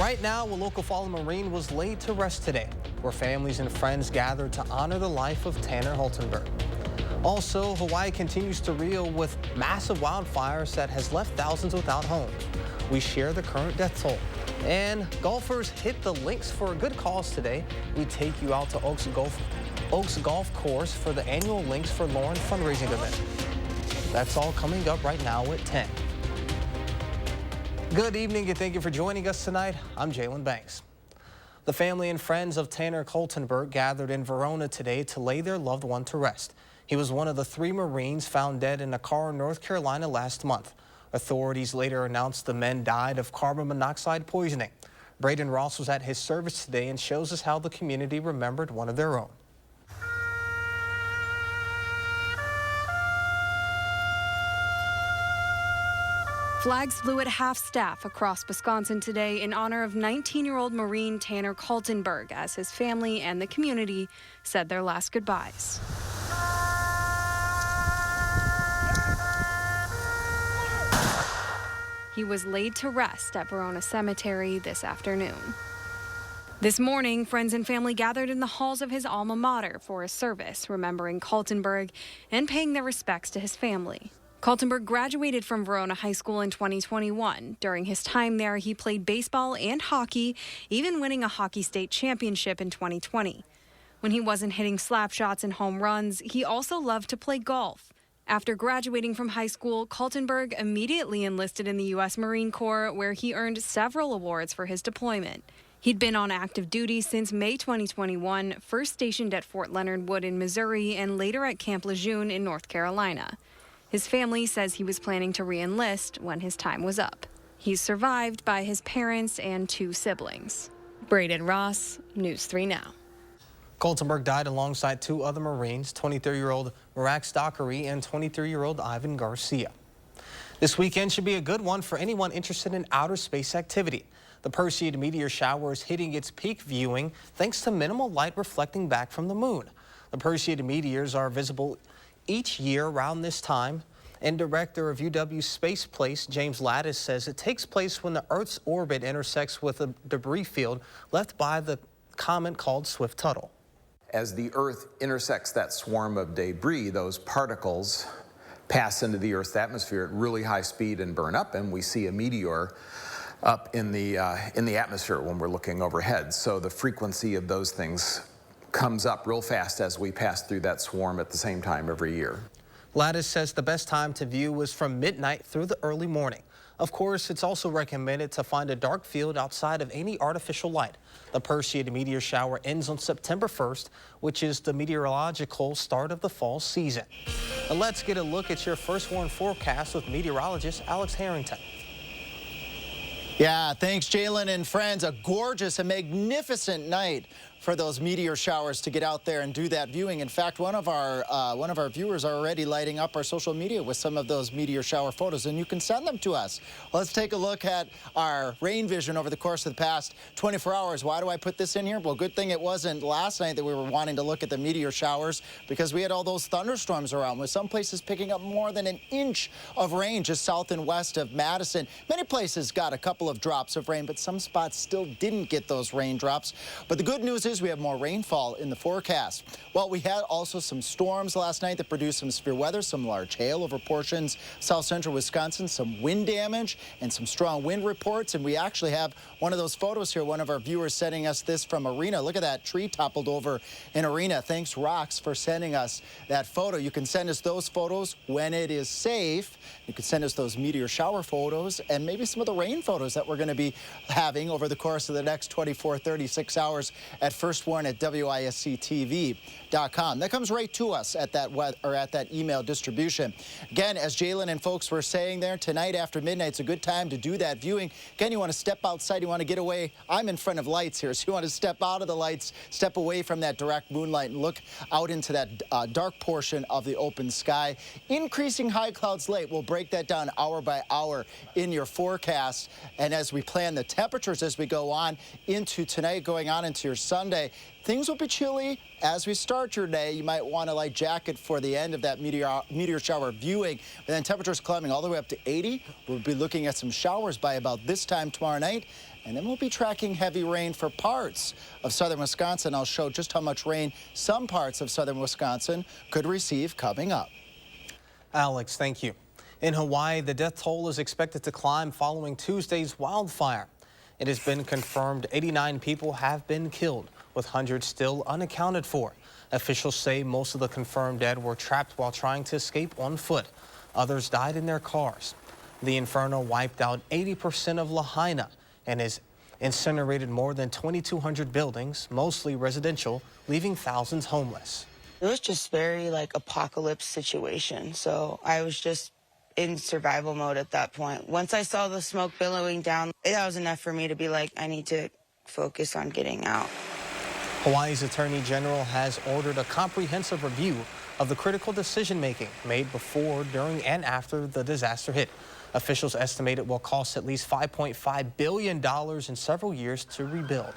Right now, a local fallen Marine was laid to rest today, where families and friends gathered to honor the life of Tanner Holtenberg. Also, Hawaii continues to reel with massive wildfires that has left thousands without homes. We share the current death toll. And golfers hit the links for a good cause today. We take you out to Oaks Golf Course for the annual Links for Lauren fundraising event. That's all coming up right now at 10. Good evening and thank you for joining us tonight. I'm Jalen Banks. The family and friends of Tanner Holtenberg gathered in Verona today to lay their loved one to rest. He was one of the 3 Marines found dead in a car in North Carolina last month. Authorities later announced the men died of carbon monoxide poisoning. Braden Ross was at his service today and shows us how the community remembered one of their own. Flags flew at half-staff across Wisconsin today in honor of 19-year-old Marine Tanner Holtenberg as his family and the community said their last goodbyes. He was laid to rest at Verona Cemetery this afternoon. This morning, friends and family gathered in the halls of his alma mater for a service remembering Holtenberg and paying their respects to his family. Holtenberg graduated from Verona High School in 2021. During his time there, he played baseball and hockey, even winning a hockey state championship in 2020. When he wasn't hitting slap shots and home runs, he also loved to play golf. After graduating from high school, Holtenberg immediately enlisted in the U.S. Marine Corps, where he earned several awards for his deployment. He'd been on active duty since May 2021, first stationed at Fort Leonard Wood in Missouri and later at Camp Lejeune in North Carolina. His family says he was planning to re-enlist when his time was up. He's survived by his parents and 2 siblings. Braden Ross, News 3 Now. Holtenberg died alongside 2 other Marines, 23-year-old Marax Dockery and 23-year-old Ivan Garcia. This weekend should be a good one for anyone interested in outer space activity. The Perseid meteor shower is hitting its peak viewing thanks to minimal light reflecting back from the moon. The Perseid meteors are visible each year around this time, and director of UW Space Place, James Lattis, says it takes place when the Earth's orbit intersects with a debris field left by the comet called Swift-Tuttle. As the Earth intersects that swarm of debris, those particles pass into the Earth's atmosphere at really high speed and burn up, and we see a meteor up in the atmosphere when we're looking overhead. So the frequency of those things comes up real fast as we pass through that swarm at the same time every year. Lattis says the best time to view is from midnight through the early morning. Of course, it's also recommended to find a dark field outside of any artificial light. The Perseid meteor shower ends on September 1st, which is the meteorological start of the fall season. And let's get a look at your first warn forecast with meteorologist Alex Harrington. Yeah, thanks, Jalen and friends. A gorgeous and magnificent night for those meteor showers to get out there and do that viewing. In fact, one of our viewers are already lighting up our social media with some of those meteor shower photos, and you can send them to us. Let's take a look at our rain vision over the course of the past 24 hours. Why do I put this in here? Well, good thing it wasn't last night that we were wanting to look at the meteor showers, because we had all those thunderstorms around, with some places picking up more than an inch of rain just south and west of Madison. Many places got a couple of drops of rain, but some spots still didn't get those raindrops. But the good news is we have more rainfall in the forecast. Well, we had also some storms last night that produced some severe weather, some large hail over portions south central Wisconsin, some wind damage and some strong wind reports. And we actually have one of those photos here, one of our viewers sending us this from Arena. Look at that tree toppled over in Arena. Thanks, Rocks, for sending us that photo. You can send us those photos when it is safe. You can send us those meteor shower photos and maybe some of the rain photos that we're going to be having over the course of the next 24, 36 hours at First Warn at WISC-TV.com. That comes right to us at that email distribution. Again, as Jalen and folks were saying there, tonight after midnight, it's a good time to do that viewing. Again, you want to step outside, you want to get away. I'm in front of lights here, so you want to step out of the lights, step away from that direct moonlight, and look out into that dark portion of the open sky. Increasing high clouds late. We'll break that down hour by hour in your forecast. And as we plan the temperatures as we go on into tonight, going on into your Sunday, Sunday. Things will be chilly as we start your day. You might want a light jacket for the end of that meteor shower viewing. And then temperatures climbing all the way up to 80. We'll be looking at some showers by about this time tomorrow night. And then we'll be tracking heavy rain for parts of southern Wisconsin. I'll show just how much rain some parts of southern Wisconsin could receive coming up. Alex, thank you. In Hawaii, the death toll is expected to climb following Tuesday's wildfire. It has been confirmed 89 people have been killed, with hundreds still unaccounted for. Officials say most of the confirmed dead were trapped while trying to escape on foot. Others died in their cars. The inferno wiped out 80% of Lahaina and has incinerated more than 2,200 buildings, mostly residential, leaving thousands homeless. It was just very apocalypse situation. So I was just in survival mode at that point. Once I saw the smoke billowing down, that was enough for me to be like, I need to focus on getting out. Hawaii's Attorney General has ordered a comprehensive review of the critical decision-making made before, during, and after the disaster hit. Officials estimate it will cost at least $5.5 billion in several years to rebuild.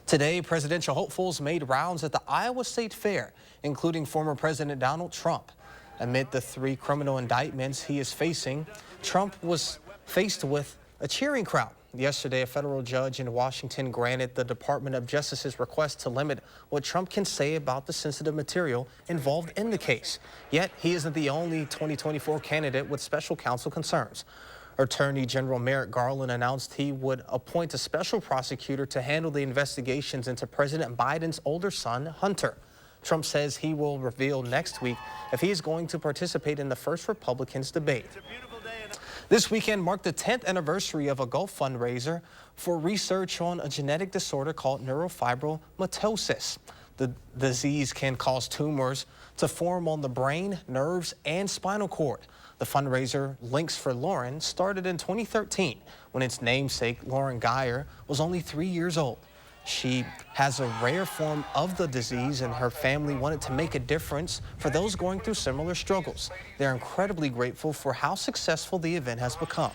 Today, presidential hopefuls made rounds at the Iowa State Fair, including former President Donald Trump. Amid the 3 criminal indictments he is facing, Trump was faced with a cheering crowd. Yesterday, a federal judge in Washington granted the Department of Justice's request to limit what Trump can say about the sensitive material involved in the case. Yet, he isn't the only 2024 candidate with special counsel concerns. Attorney General Merrick Garland announced he would appoint a special prosecutor to handle the investigations into President Biden's older son, Hunter. Trump says he will reveal next week if he is going to participate in the first Republicans debate. This weekend marked the 10th anniversary of a Gulf fundraiser for research on a genetic disorder called neurofibromatosis. The disease can cause tumors to form on the brain, nerves, and spinal cord. The fundraiser, Links for Lauren, started in 2013 when its namesake, Lauren Geyer, was only 3 years old. She has a rare form of the disease, and her family wanted to make a difference for those going through similar struggles. They're incredibly grateful for how successful the event has become.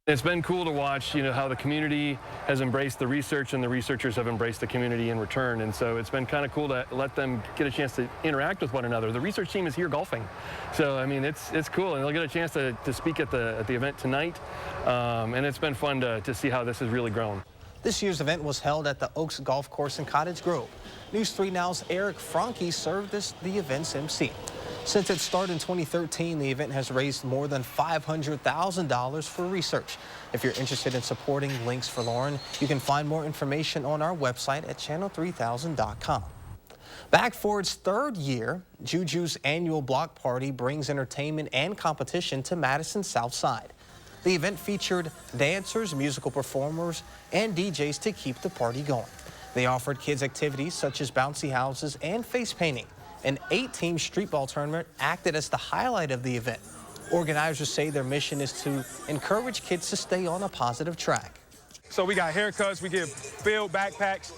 It's been cool to watch, how the community has embraced the research and the researchers have embraced the community in return. And so it's been kind of cool to let them get a chance to interact with one another. The research team is here golfing. So, it's cool. And they'll get a chance to speak at the event tonight. And it's been fun to see how this has really grown. This year's event was held at the Oaks Golf Course in Cottage Grove. News 3 Now's Eric Franke served as the event's MC. Since its start in 2013, the event has raised more than $500,000 for research. If you're interested in supporting Links for Lauren, you can find more information on our website at channel3000.com. Back for its 3rd year, Juju's annual block party brings entertainment and competition to Madison's South Side. The event featured dancers, musical performers, and DJs to keep the party going. They offered kids activities such as bouncy houses and face painting. An 8-team street ball tournament acted as the highlight of the event. Organizers say their mission is to encourage kids to stay on a positive track. So we got haircuts, we give filled backpacks.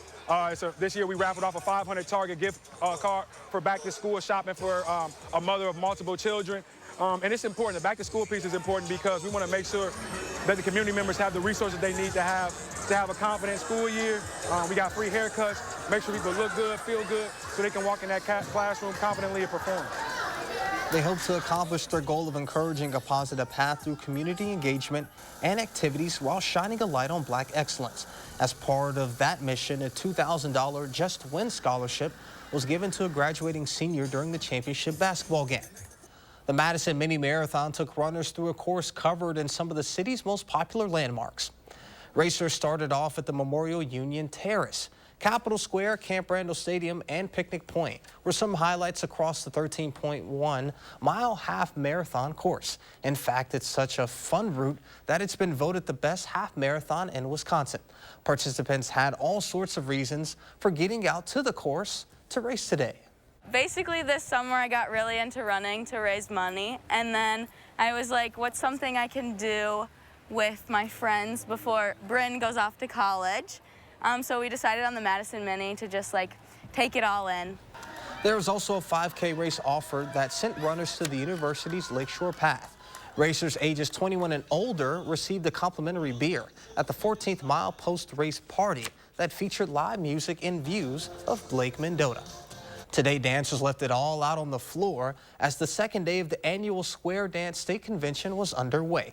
So this year we raffled off a 500 Target gift card for back to school shopping for a mother of multiple children. And it's important. The back to school piece is important because we want to make sure that the community members have the resources they need to have a confident school year. We got free haircuts, make sure people look good, feel good, so they can walk in that classroom confidently and perform. They hope to accomplish their goal of encouraging a positive path through community engagement and activities while shining a light on Black excellence. As part of that mission, a $2,000 Just Win scholarship was given to a graduating senior during the championship basketball game. The Madison Mini Marathon took runners through a course covered in some of the city's most popular landmarks. Racers started off at the Memorial Union Terrace. Capitol Square, Camp Randall Stadium, and Picnic Point were some highlights across the 13.1-mile half marathon course. In fact, it's such a fun route that it's been voted the best half marathon in Wisconsin. Participants had all sorts of reasons for getting out to the course to race today. Basically, this summer I got really into running to raise money, and then I was like, what's something I can do with my friends before Bryn goes off to college? So we decided on the Madison Mini to just take it all in. There was also a 5K race offered that sent runners to the university's Lakeshore Path. Racers ages 21 and older received a complimentary beer at the 14th mile post-race party that featured live music and views of Lake Mendota. Today, dancers left it all out on the floor as the second day of the annual Square Dance State Convention was underway.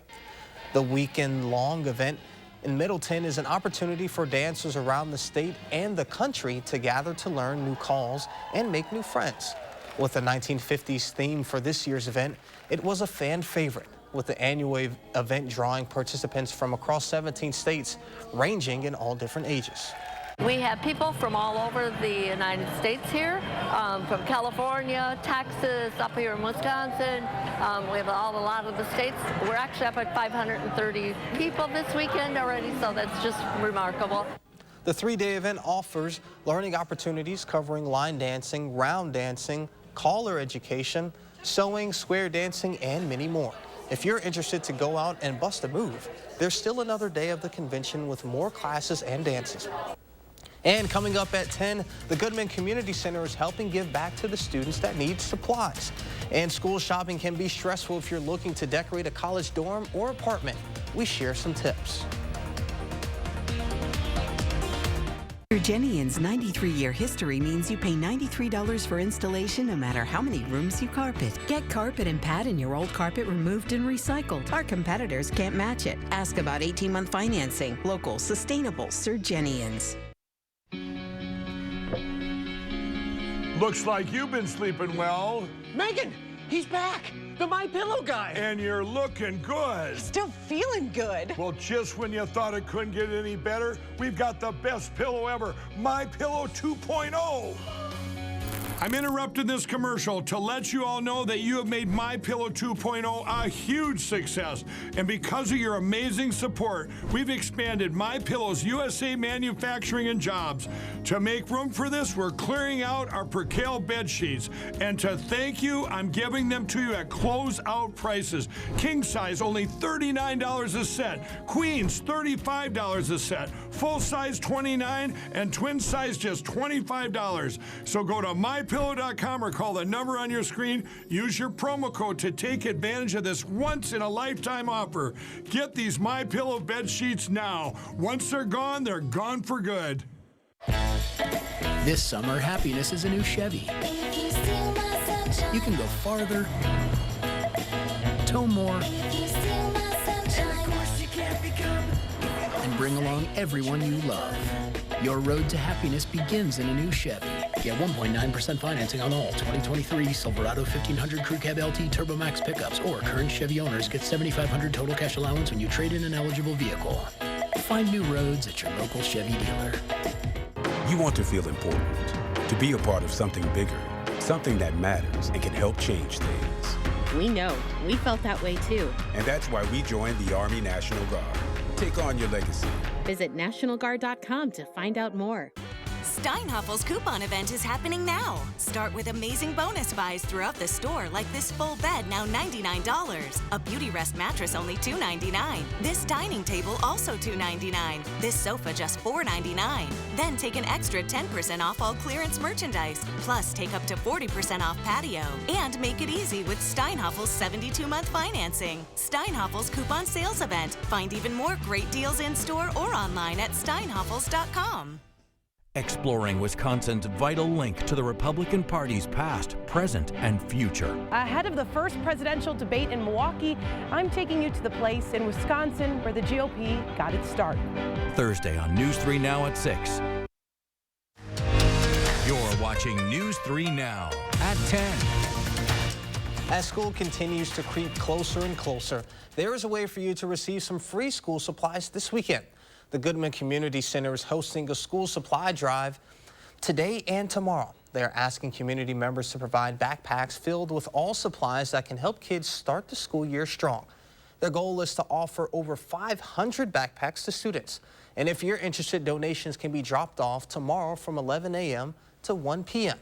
The weekend-long event in Middleton is an opportunity for dancers around the state and the country to gather to learn new calls and make new friends. With the 1950s theme for this year's event, it was a fan favorite, with the annual event drawing participants from across 17 states, ranging in all different ages. We have people from all over the United States here, from California, Texas, up here in Wisconsin. We have a lot of the states. We're actually up at 530 people this weekend already, so that's just remarkable. The three-day event offers learning opportunities covering line dancing, round dancing, caller education, sewing, square dancing, and many more. If you're interested to go out and bust a move, there's still another day of the convention with more classes and dances. And coming up at 10, the Goodman Community Center is helping give back to the students that need supplies. And school shopping can be stressful if you're looking to decorate a college dorm or apartment. We share some tips. Virginian's 93-year history means you pay $93 for installation no matter how many rooms you carpet. Get carpet and pad in your old carpet removed and recycled. Our competitors can't match it. Ask about 18-month financing. Local, sustainable Virginians. Looks like you've been sleeping well. Megan, he's back. The MyPillow guy. And you're looking good. Still feeling good. Well, just when you thought it couldn't get any better, we've got the best pillow ever, MyPillow 2.0. I'm interrupting this commercial to let you all know that you have made MyPillow 2.0 a huge success. And because of your amazing support, we've expanded MyPillow's USA manufacturing and jobs. To make room for this, we're clearing out our percale bed sheets. And to thank you, I'm giving them to you at closeout prices. King size, only $39 a set. Queens, $35 a set. Full size, $29, and twin size, just $25. So go to MyPillow.com or call the number on your screen. Use your promo code to take advantage of this once-in-a-lifetime offer. Get these MyPillow bed sheets now. Once they're gone for good. This summer, happiness is a new Chevy. You can go farther, tow more, and bring along everyone you love. Your road to happiness begins in a new Chevy. Get 1.9% financing on all 2023 Silverado 1500 Crew Cab LT Turbo Max pickups, or current Chevy owners get $7,500 total cash allowance when you trade in an eligible vehicle. Find new roads at your local Chevy dealer. You want to feel important, to be a part of something bigger, something that matters and can help change things. We know. We felt that way too. And that's why we joined the Army National Guard. Take on your legacy. Visit NationalGuard.com to find out more. Steinhaffel's coupon event is happening now. Start with amazing bonus buys throughout the store, like this full bed, now $99. A Beauty Rest mattress, only $2.99. This dining table, also $2.99. This sofa, just $4.99. Then take an extra 10% off all clearance merchandise. Plus, take up to 40% off patio. And make it easy with Steinhaffel's 72-month financing. Steinhaffel's coupon sales event. Find even more great deals in store or online at steinhaffels.com. Exploring Wisconsin's vital link to the Republican Party's past, present, and future. Ahead of the first presidential debate in Milwaukee, I'm taking you to the place in Wisconsin where the GOP got its start. Thursday on News 3 Now at 6. You're watching News 3 Now at 10. As school continues to creep closer and closer, there is a way for you to receive some free school supplies this weekend. The Goodman Community Center is hosting a school supply drive today and tomorrow. They're asking community members to provide backpacks filled with all supplies that can help kids start the school year strong. Their goal is to offer over 500 backpacks to students. And if you're interested, donations can be dropped off tomorrow from 11 a.m. to 1 p.m.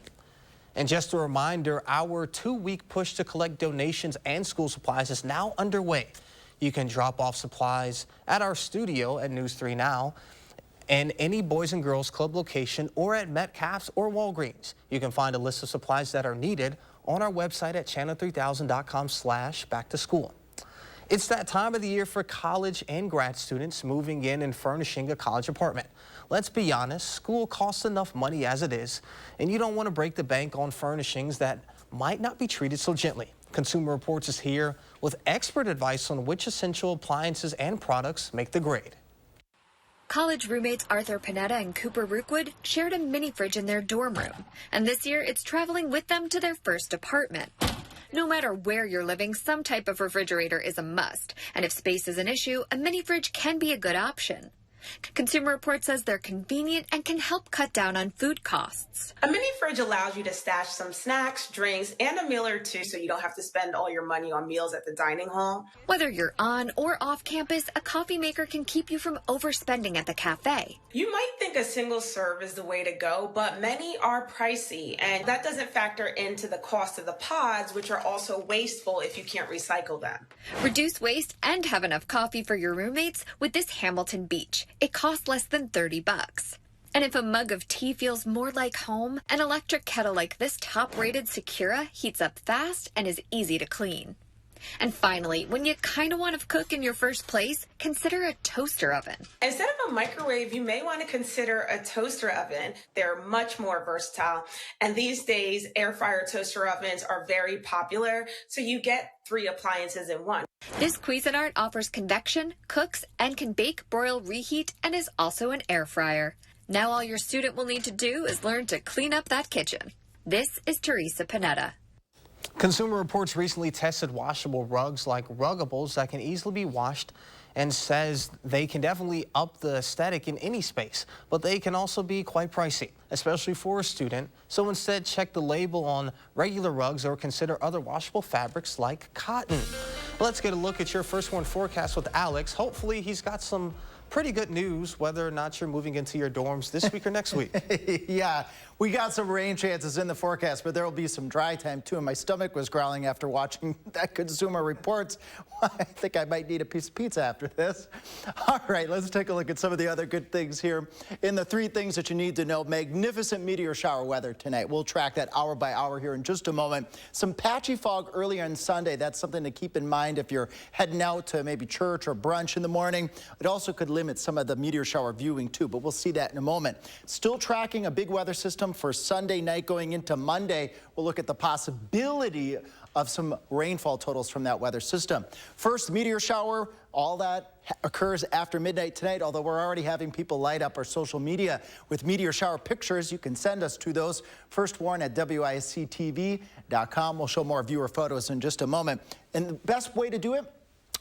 And just a reminder, our 2-week push to collect donations and school supplies is now underway. You can drop off supplies at our studio at News 3 Now and any Boys and Girls Club location, or at Metcalf's or Walgreens. You can find a list of supplies that are needed on our website at channel3000.com/back-to-school. It's that time of the year for college and grad students moving in and furnishing a college apartment. Let's be honest, school costs enough money as it is, and you don't want to break the bank on furnishings that might not be treated so gently. Consumer Reports is here with expert advice on which essential appliances and products make the grade. College roommates Arthur Panetta and Cooper Rookwood shared a mini fridge in their dorm room, and this year it's traveling with them to their first apartment. No matter where you're living, some type of refrigerator is a must, and if space is an issue, a mini fridge can be a good option. Consumer Reports says they're convenient and can help cut down on food costs. A mini fridge allows you to stash some snacks, drinks, and a meal or two so you don't have to spend all your money on meals at the dining hall. Whether you're on or off campus, a coffee maker can keep you from overspending at the cafe. You might think a single serve is the way to go, but many are pricey, and that doesn't factor into the cost of the pods, which are also wasteful if you can't recycle them. Reduce waste and have enough coffee for your roommates with this Hamilton Beach. It costs less than $30. And if a mug of tea feels more like home, an electric kettle like this top-rated Secura heats up fast and is easy to clean. And finally, when you kind of want to cook in your first place, consider a toaster oven. Instead of a microwave, you may want to consider a toaster oven. They're much more versatile. And these days, air fryer toaster ovens are very popular, so you get 3 appliances in one. This Cuisinart offers convection, cooks, and can bake, broil, reheat, and is also an air fryer. Now all your student will need to do is learn to clean up that kitchen. This is Teresa Panetta. Consumer Reports recently tested washable rugs like Ruggables that can easily be washed and says they can definitely up the aesthetic in any space, but they can also be quite pricey, especially for a student. So instead, check the label on regular rugs or consider other washable fabrics like cotton. Let's get a look at your first warn forecast with Alex. Hopefully he's got some pretty good news whether or not you're moving into your dorms this week or next week. Yeah, we got some rain chances in the forecast, but there will be some dry time too. And my stomach was growling after watching that Consumer Reports. I think I might need a piece of pizza after this. All right, let's take a look at some of the other good things here. In the 3 things that you need to know, magnificent meteor shower weather tonight. We'll track that hour by hour here in just a moment. Some patchy fog earlier on Sunday. That's something to keep in mind if you're heading out to maybe church or brunch in the morning. It also could limit some of the meteor shower viewing too, but we'll see that in a moment. Still tracking a big weather system for Sunday night going into Monday. We'll look at the possibility of some rainfall totals from that weather system. First, meteor shower, all that occurs after midnight tonight, although we're already having people light up our social media with meteor shower pictures. You can send us to those. First warn at WISC-TV.com. We'll show more viewer photos in just a moment. And the best way to do it,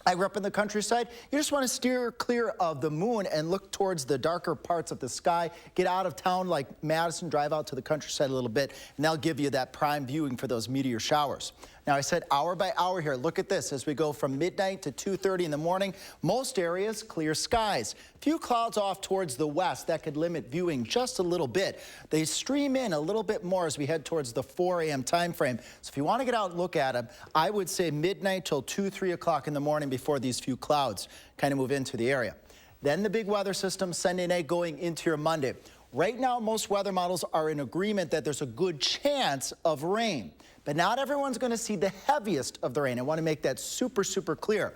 I grew up in the countryside. You just want to steer clear of the moon and look towards the darker parts of the sky. Get out of town like Madison, drive out to the countryside a little bit, and that'll give you that prime viewing for those meteor showers. Now, I said hour by hour here. Look at this. As we go from midnight to 2:30 in the morning, most areas clear skies. Few clouds off towards the west. That could limit viewing just a little bit. They stream in a little bit more as we head towards the 4 a.m. time frame. So if you want to get out and look at them, I would say midnight till 2, 3 o'clock in the morning before these few clouds kind of move into the area. Then the big weather system Sunday night going into your Monday. Right now, most weather models are in agreement that there's a good chance of rain. But not everyone's going to see the heaviest of the rain. I want to make that super, super clear.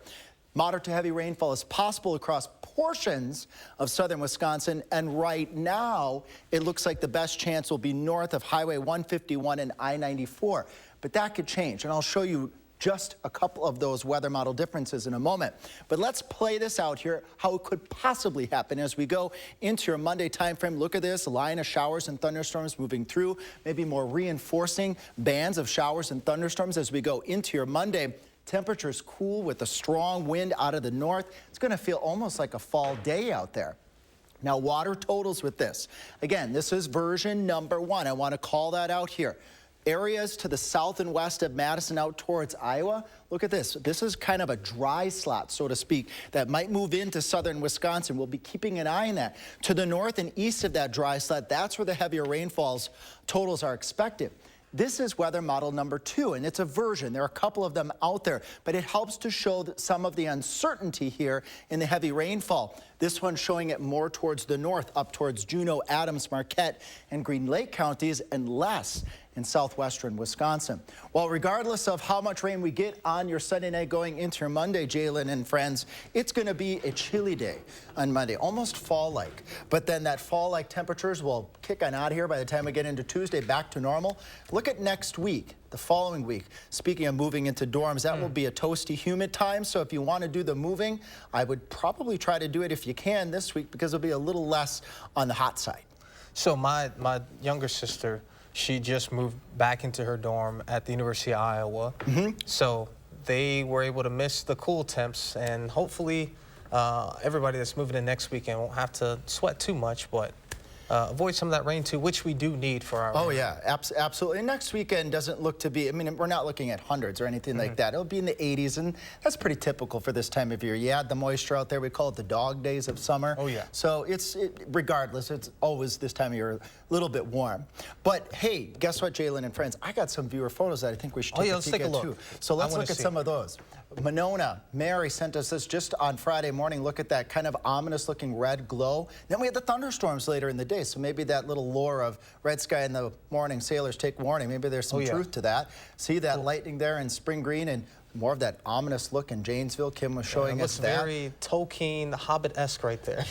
Moderate to heavy rainfall is possible across portions of southern Wisconsin. And right now, it looks like the best chance will be north of Highway 151 and I-94. But that could change. And I'll show you just a couple of those weather model differences in a moment. But let's play this out here, how it could possibly happen as we go into your Monday time frame. Look at this, a line of showers and thunderstorms moving through, maybe more reinforcing bands of showers and thunderstorms as we go into your Monday. Temperatures cool with a strong wind out of the north. It's going to feel almost like a fall day out there. Now, water totals with this. Again, this is version number 1. I want to call that out here. Areas to the south and west of Madison out towards Iowa, look at this. This is kind of a dry slot, so to speak, that might move into southern Wisconsin. We'll be keeping an eye on that. To the north and east of that dry slot, that's where the heavier rainfalls totals are expected. This is weather model number 2, and it's a version. There are a couple of them out there, but it helps to show some of the uncertainty here in the heavy rainfall. This one showing it more towards the north, up towards Juneau, Adams, Marquette, and Green Lake counties, and less in southwestern Wisconsin. Well, regardless of how much rain we get on your Sunday night going into your Monday, Jalen and friends, it's going to be a chilly day on Monday, almost fall-like. But then that fall-like temperatures will kick on out here by the time we get into Tuesday, back to normal. Look at next week, the following week. Speaking of moving into dorms, that will be a toasty, humid time. So if you want to do the moving, I would probably try to do it if you can this week, because it'll be a little less on the hot side. So my younger sister, she just moved back into her dorm at the University of Iowa. So they were able to miss the cool temps, and hopefully everybody that's moving in next weekend won't have to sweat too much, but avoid some of that rain too, which we do need for our rain. Yeah, absolutely. And next weekend doesn't look to be, I mean, we're not looking at hundreds or anything like that. It'll be in the 80s, and that's pretty typical for this time of year. You add the moisture out there, we call it the dog days of summer. So regardless, it's always this time of year a little bit warm. But hey, guess what, Jalen and friends? I got some viewer photos that I think we should take a peek at too. So let's look at some of those. Monona, Mary sent us this just on Friday morning. Look at that kind of ominous looking red glow. Then we had the thunderstorms later in the day. So maybe that little lore of red sky in the morning, sailors take warning. Maybe there's some truth to that. See that lightning there in spring green, and more of that ominous look in Janesville. Kim was showing us that. Very Tolkien, Hobbit-esque right there.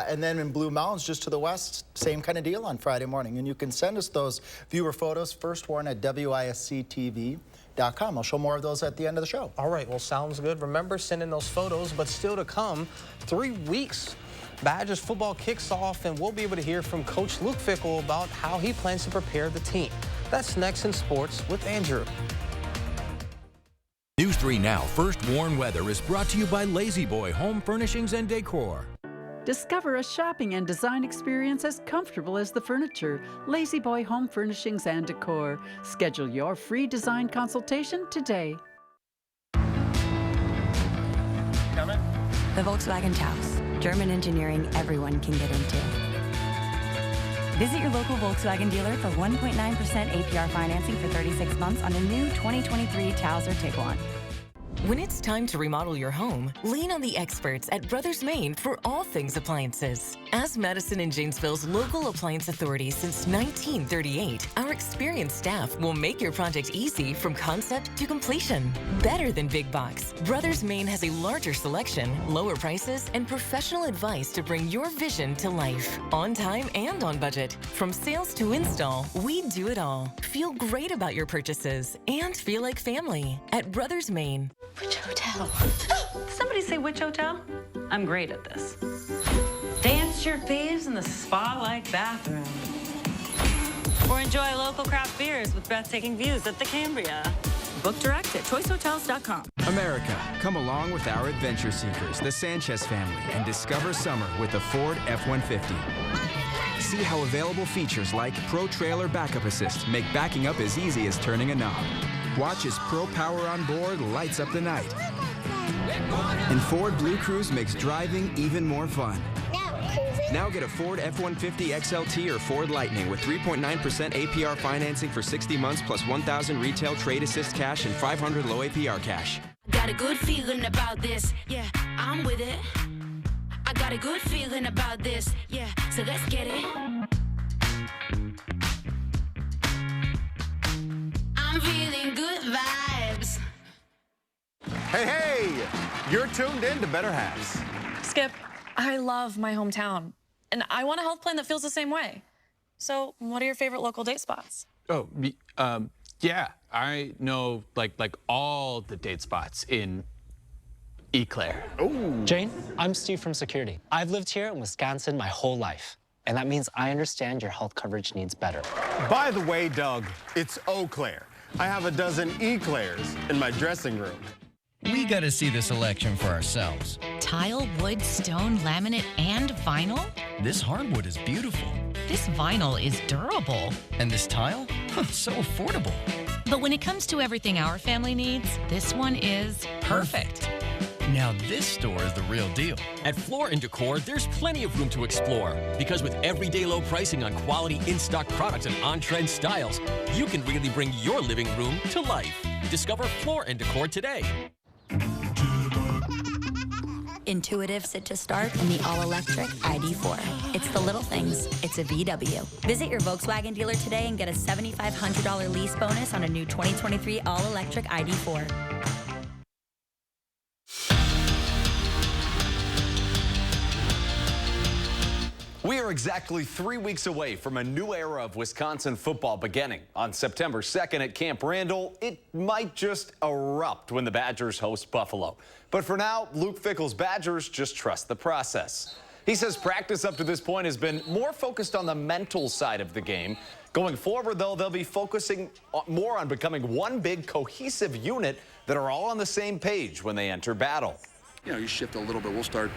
And then in Blue Mountains, just to the west, same kind of deal on Friday morning. And you can send us those viewer photos, first one at WISC-TV.com. I'll show more of those at the end of the show. All right, well, sounds good. Remember, send in those photos, but still to come, 3 weeks. Badgers football kicks off, and we'll be able to hear from Coach Luke Fickell about how he plans to prepare the team. That's next in sports with Andrew. News 3 Now First Warn Weather is brought to you by Lazy Boy Home Furnishings and Decor. Discover a shopping and design experience as comfortable as the furniture. Lazy Boy Home Furnishings and Decor. Schedule your free design consultation today. The Volkswagen Taos. German engineering everyone can get into. Visit your local Volkswagen dealer for 1.9% APR financing for 36 months on a new 2023 Taos or Tiguan. When it's time to remodel your home, lean on the experts at Brothers Maine for all things appliances. As Madison and Janesville's local appliance authority since 1938, our experienced staff will make your project easy from concept to completion. Better than big box, Brothers Maine has a larger selection, lower prices, and professional advice to bring your vision to life. On time and on budget. From sales to install, we do it all. Feel great about your purchases and feel like family at Brothers Maine. Which hotel? Somebody say which hotel? I'm great at this. Dance your faves in the spa-like bathroom. Or enjoy local craft beers with breathtaking views at the Cambria. Book direct at choicehotels.com. America, come along with our adventure seekers, the Sanchez family, and discover summer with the Ford F-150. See how available features like Pro Trailer Backup Assist make backing up as easy as turning a knob. Watch as Pro Power on board lights up the night. And Ford Blue Cruise makes driving even more fun. Now get a Ford F-150 XLT or Ford Lightning with 3.9% APR financing for 60 months plus $1,000 retail trade assist cash and $500 low APR cash. Got a good feeling about this, yeah, I'm with it. I got a good feeling about this, yeah, so let's get it. I'm feeling good vibes. Hey, you're tuned in to Better Halves. Skip, I love my hometown, and I want a health plan that feels the same way. So, what are your favorite local date spots? Oh, yeah, I know like all the date spots in Eclair. Jane, I'm Steve from Security. I've lived here in Wisconsin my whole life, and that means I understand your health coverage needs better. By the way, Doug, it's Eau Claire. I have a dozen Eclairs in my dressing room. We got to see the selection for ourselves. Tile, wood, stone, laminate, and vinyl? This hardwood is beautiful. This vinyl is durable. And this tile? So affordable. But when it comes to everything our family needs, this one is perfect. Now this store is the real deal. At Floor & Decor, there's plenty of room to explore. Because with everyday low pricing on quality in-stock products and on-trend styles, you can really bring your living room to life. Discover Floor & Decor today. intuitive sit to start, and the all-electric ID4. It's the little things. It's a VW. Visit your Volkswagen dealer today and get a $7,500 lease bonus on a new 2023 all-electric ID4. We are exactly 3 weeks away from a new era of Wisconsin football beginning. On September 2nd at Camp Randall, it might just erupt when the Badgers host Buffalo. But for now, Luke Fickell's Badgers just trust the process. He says practice up to this point has been more focused on the mental side of the game. Going forward, though, they'll be focusing more on becoming one big cohesive unit that are all on the same page when they enter battle. You know, you shift a little bit. We'll start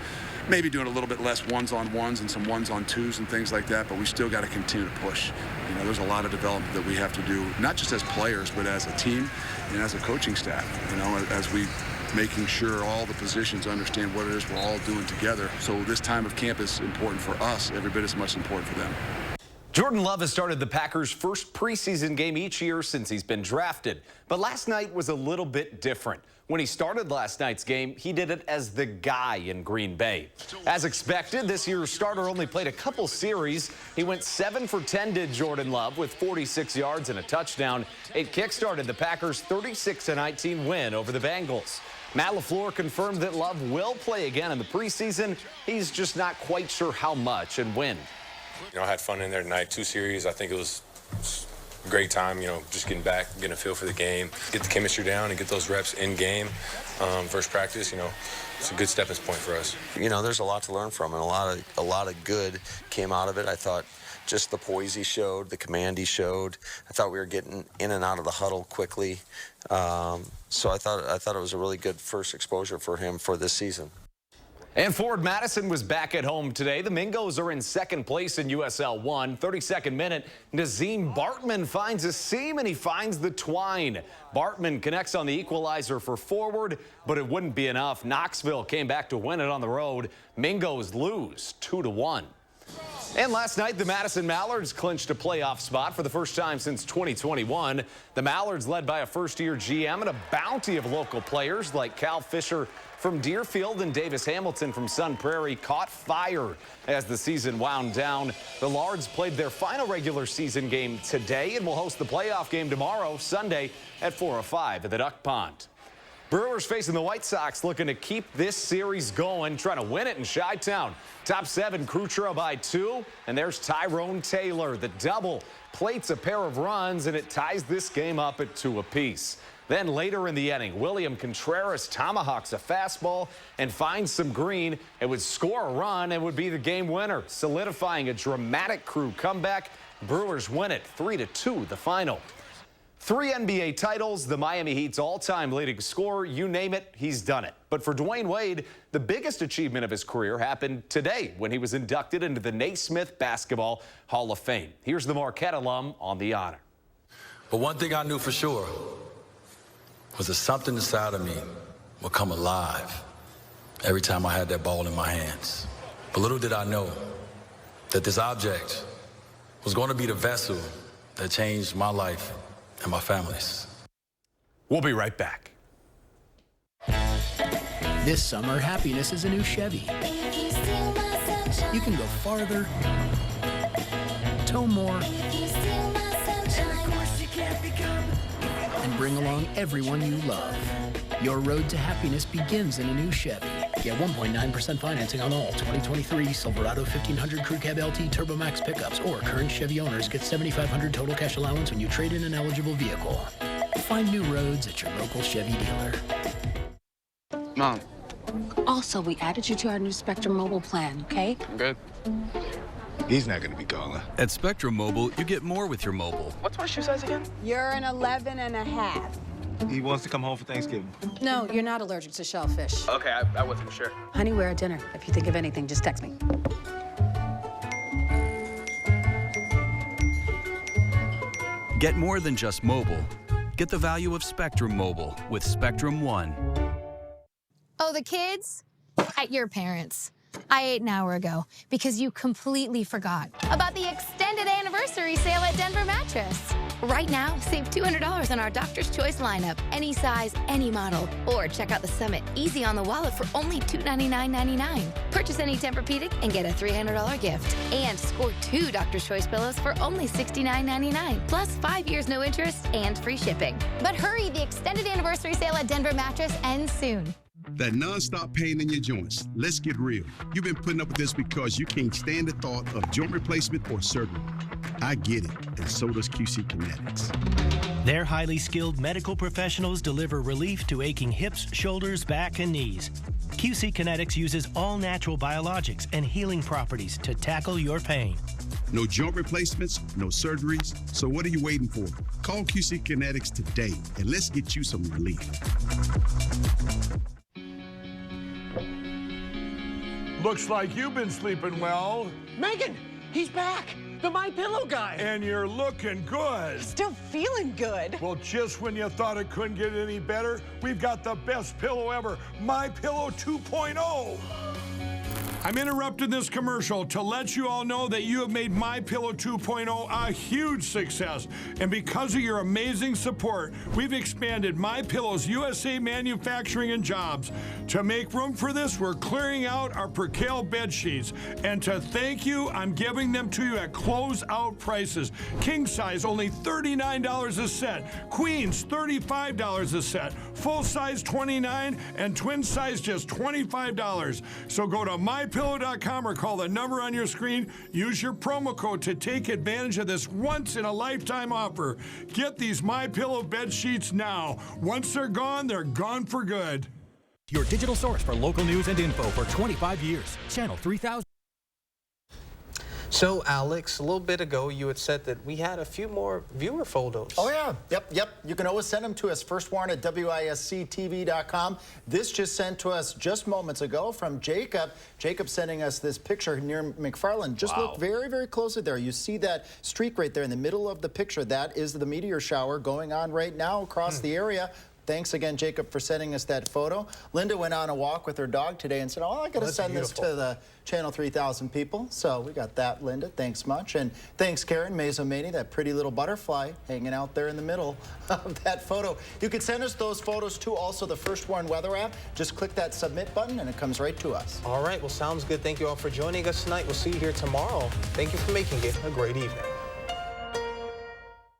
maybe doing a little bit less ones-on-ones and some ones-on-twos and things like that, but we still got to continue to push. You know, there's a lot of development that we have to do, not just as players, but as a team and as a coaching staff, you know, as we making sure all the positions understand what it is we're all doing together. So this time of camp is important for us, every bit as much important for them. Jordan Love has started the Packers' first preseason game each year since he's been drafted. But last night was a little bit different. When he started last night's game, he did it as the guy in Green Bay. As expected, this year's starter only played a couple series. He went 7 for 10, did Jordan Love, with 46 yards and a touchdown. It kick-started the Packers' 36-19 win over the Bengals. Matt LaFleur confirmed that Love will play again in the preseason. He's just not quite sure how much and when. You know, I had fun in there tonight, 2 series. I think it was a great time, you know, just getting back, getting a feel for the game, get the chemistry down and get those reps in game. First practice, you know, it's a good stepping point for us. You know, there's a lot to learn from, and a lot of good came out of it. I thought just the poise he showed, the command he showed. I thought we were getting in and out of the huddle quickly. So I thought it was a really good first exposure for him for this season. And Forward Madison was back at home today. The Mingos are in second place in USL 1. 32nd minute, Nazim Bartman finds a seam and he finds the twine. Bartman connects on the equalizer for Forward, but it wouldn't be enough. Knoxville came back to win it on the road. Mingos lose 2-1. And last night, the Madison Mallards clinched a playoff spot for the first time since 2021. The Mallards, led by a first-year GM and a bounty of local players like Cal Fisher from Deerfield and Davis Hamilton from Sun Prairie, caught fire as the season wound down. The Lards played their final regular season game today and will host the playoff game tomorrow, Sunday, at 4:05 at the Duck Pond. Brewers facing the White Sox, looking to keep this series going, trying to win it in Chi-Town. Top 7, Crew Trail by 2, and there's Tyrone Taylor. The double plates a pair of runs, and it ties this game up at 2 apiece. Then later in the inning, William Contreras tomahawks a fastball and finds some green. It would score a run and would be the game winner, solidifying a dramatic Crew comeback. Brewers win it 3-2 the final. 3 NBA titles, the Miami Heat's all-time leading scorer, you name it, he's done it. But for Dwayne Wade, the biggest achievement of his career happened today when he was inducted into the Naismith Basketball Hall of Fame. Here's the Marquette alum on the honor. But one thing I knew for sure was that something inside of me would come alive every time I had that ball in my hands. But little did I know that this object was going to be the vessel that changed my life and my family's. We'll be right back. This summer, happiness is a new Chevy. You can go farther, tow more, and bring along everyone you love. Your road to happiness begins in a new Chevy. Get 1.9% financing on all 2023 Silverado 1500 Crew Cab LT Turbo Max pickups, or current Chevy owners get $7,500 total cash allowance when you trade in an eligible vehicle. Find new roads at your local Chevy dealer. Mom. Also, we added you to our new Spectrum Mobile plan, okay? I'm good. He's not going to be calling. At Spectrum Mobile, you get more with your mobile. What's my shoe size again? You're an 11.5. He wants to come home for Thanksgiving. No, you're not allergic to shellfish. Okay, I wasn't sure. Honey, we're at dinner. If you think of anything, just text me. Get more than just mobile. Get the value of Spectrum Mobile with Spectrum One. Oh, the kids? At your parents'. I ate an hour ago because you completely forgot about the extended anniversary sale at Denver Mattress. Right now, save $200 on our Doctor's Choice lineup, any size, any model. Or check out the Summit Easy on the Wallet for only $299.99. Purchase any Tempur-Pedic and get a $300 gift. And score 2 Doctor's Choice pillows for only $69.99. Plus 5 years no interest and free shipping. But hurry, the extended anniversary sale at Denver Mattress ends soon. That non-stop pain in your joints. Let's get real. You've been putting up with this because you can't stand the thought of joint replacement or surgery. I get it, and so does QC Kinetics. Their highly skilled medical professionals deliver relief to aching hips, shoulders, back, and knees. QC Kinetics uses all-natural biologics and healing properties to tackle your pain. No joint replacements, no surgeries. So what are you waiting for? Call QC Kinetics today, and let's get you some relief. Looks like you've been sleeping well. Megan, he's back. The My Pillow guy. And you're looking good. Still feeling good. Well, just when you thought it couldn't get any better, we've got the best pillow ever, My Pillow 2.0. I'm interrupting this commercial to let you all know that you have made My Pillow 2.0 a huge success. And because of your amazing support, we've expanded My Pillow's USA manufacturing and jobs. To make room for this, we're clearing out our percale bed sheets. And to thank you, I'm giving them to you at closeout prices. King size, only $39 a set. Queens, $35 a set. Full size, $29, and twin size, just $25. So go to mypillow.com or call the number on your screen. Use your promo code to take advantage of this once-in-a-lifetime offer. Get these My Pillow bed sheets now. Once they're gone for good. Your digital source for local news and info for 25 years. Channel 3000. So, Alex, a little bit ago, you had said that we had a few more viewer photos. Oh, yeah. Yep. You can always send them to us. First warrant at WISC-TV.com. This just sent to us just moments ago from Jacob. Jacob sending us this picture near McFarland. Just look very, very closely there. You see that streak right there in the middle of the picture. That is the meteor shower going on right now across the area. Thanks again, Jacob, for sending us that photo. Linda went on a walk with her dog today and said, oh, I got to send this to the Channel 3000 people. So we got that, Linda. Thanks much. And thanks, Karen Mazomani, that pretty little butterfly hanging out there in the middle of that photo. You can send us those photos to also the First Warn Weather app. Just click that submit button and it comes right to us. All right. Well, sounds good. Thank you all for joining us tonight. We'll see you here tomorrow. Thank you for making it a great evening.